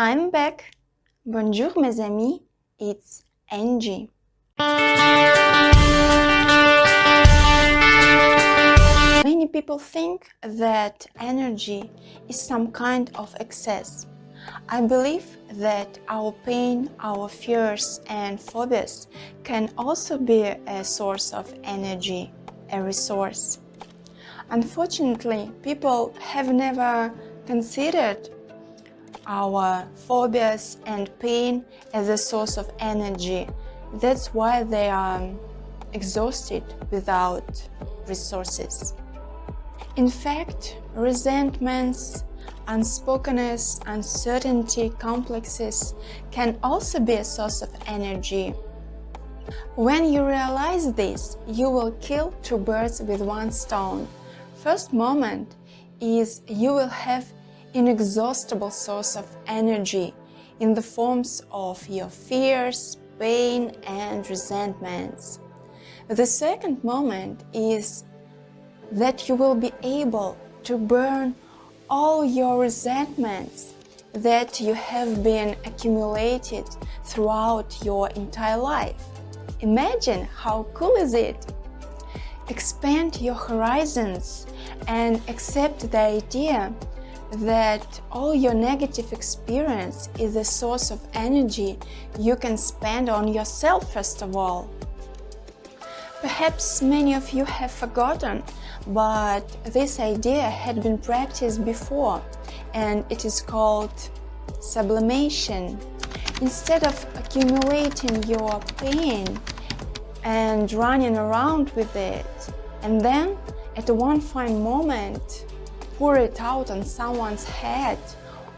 I'm back. Bonjour mes amis, it's Angie. Many people think that energy is some kind of excess. I believe that our pain, our fears and phobias can also be a source of energy, a resource. Unfortunately, people have never considered our phobias and pain as a source of energy. That's why they are exhausted without resources. In fact, resentments, unspokenness, uncertainty, complexes can also be a source of energy. When you realize this, you will kill two birds with one stone. First moment is you will have inexhaustible source of energy in the forms of your fears, pain and resentments. The second moment is that you will be able to burn all your resentments that you have been accumulated throughout your entire life. Imagine how cool is it? Expand your horizons and accept the idea that all your negative experience is a source of energy you can spend on yourself first of all. Perhaps many of you have forgotten, but this idea had been practiced before, and it is called sublimation. Instead of accumulating your pain and running around with it, and then at one fine moment pour it out on someone's head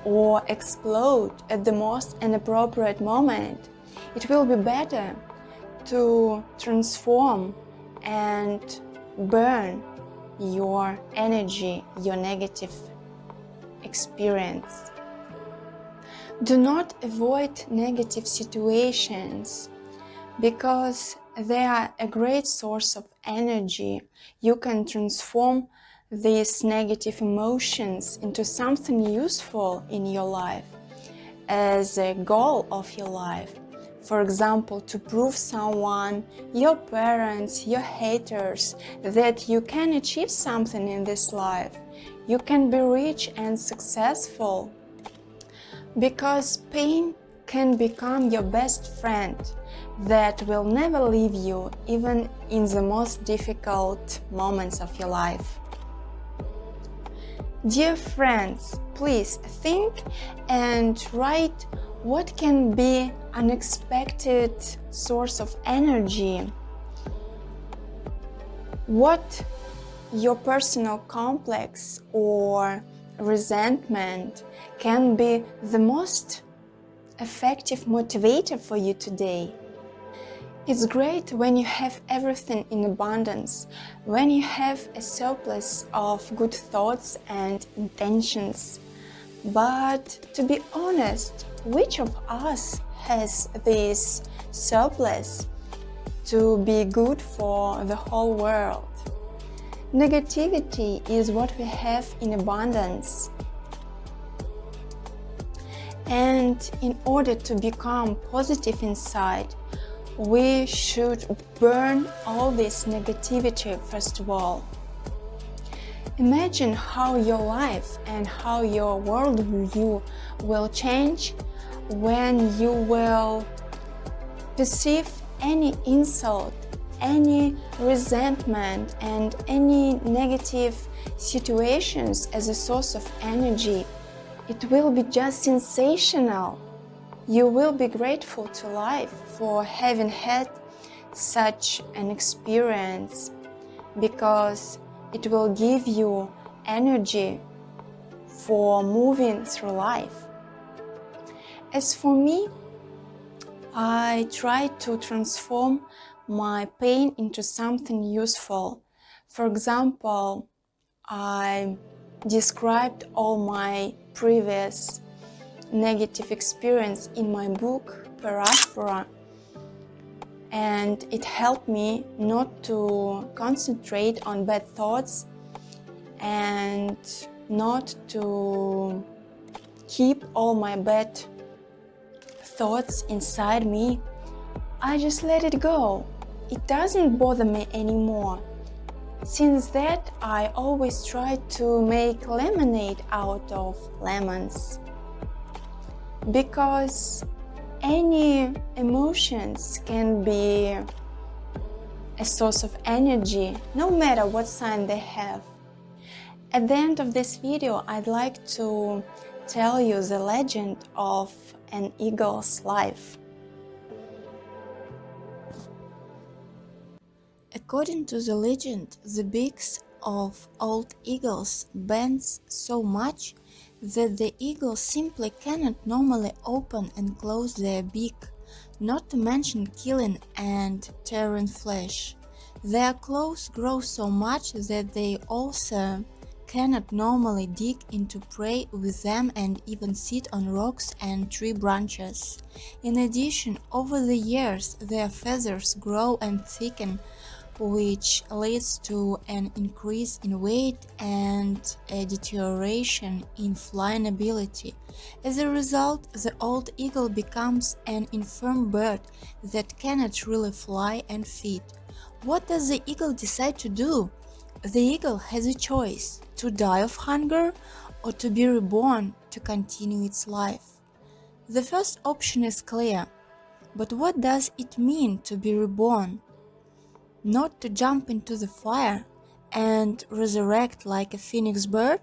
or explode at the most inappropriate moment, it will be better to transform and burn your energy, your negative experience. Do not avoid negative situations because they are a great source of energy. You can transform these negative emotions into something useful in your life as a goal of your life. For example, to prove someone, your parents, your haters, that you can achieve something in this life. You can be rich and successful. Because pain can become your best friend that will never leave you even in the most difficult moments of your life. Dear friends, please think and write what can be unexpected source of energy. What your personal complex or resentment can be the most effective motivator for you today. It's great when you have everything in abundance, when you have a surplus of good thoughts and intentions. But to be honest, which of us has this surplus to be good for the whole world? Negativity is what we have in abundance. And in order to become positive inside, we should burn all this negativity first of all. Imagine how your life and how your worldview will change when you will perceive any insult, any resentment and any negative situations as a source of energy. It will be just sensational. You will be grateful to life for having had such an experience because it will give you energy for moving through life. As for me, I try to transform my pain into something useful. For example, I described all my previous negative experience in my book, Paraphora, and it helped me not to concentrate on bad thoughts and not to keep all my bad thoughts inside me, I just let it go. It doesn't bother me anymore. Since that, I always try to make lemonade out of lemons. Because any emotions can be a source of energy, no matter what sign they have. At the end of this video, I'd like to tell you the legend of an eagle's life. According to the legend, the beaks of old eagles bends so much that the eagle simply cannot normally open and close their beak, not to mention killing and tearing flesh. Their claws grow so much that they also cannot normally dig into prey with them and even sit on rocks and tree branches. In addition, over the years, their feathers grow and thicken, which leads to an increase in weight and a deterioration in flying ability. As a result, the old eagle becomes an infirm bird that cannot really fly and feed. What does the eagle decide to do? The eagle has a choice: to die of hunger or to be reborn to continue its life. The first option is clear, but what does it mean to be reborn? Not to jump into the fire and resurrect like a phoenix bird?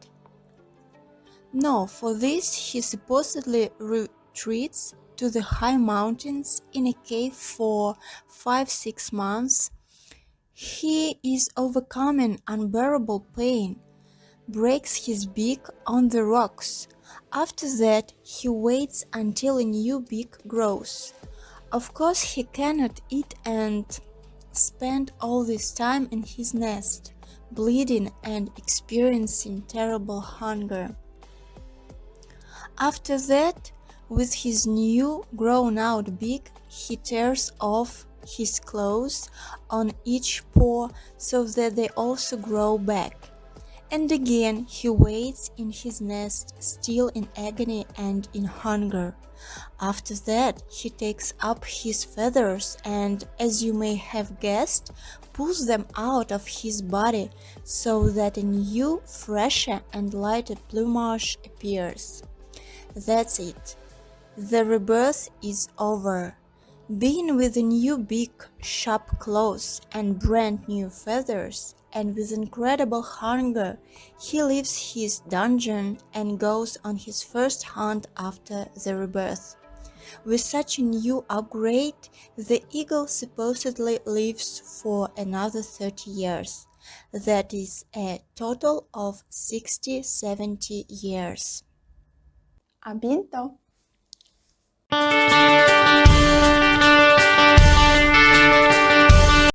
No, for this he supposedly retreats to the high mountains in a cave for 5-6 months. He is overcoming unbearable pain, breaks his beak on the rocks. After that, he waits until a new beak grows. Of course, he cannot eat and spend all this time in his nest, bleeding and experiencing terrible hunger. After that, with his new grown-out beak, he tears off his claws on each paw so that they also grow back. And again he waits in his nest, still in agony and in hunger. After that, he takes up his feathers and, as you may have guessed, pulls them out of his body so that a new, fresher and lighter plumage appears. That's it. The rebirth is over. Being with a new beak, sharp claws and brand new feathers, and with incredible hunger, he leaves his dungeon and goes on his first hunt after the rebirth. With such a new upgrade, the eagle supposedly lives for another 30 years. That is a total of 60-70 years. A bine tot!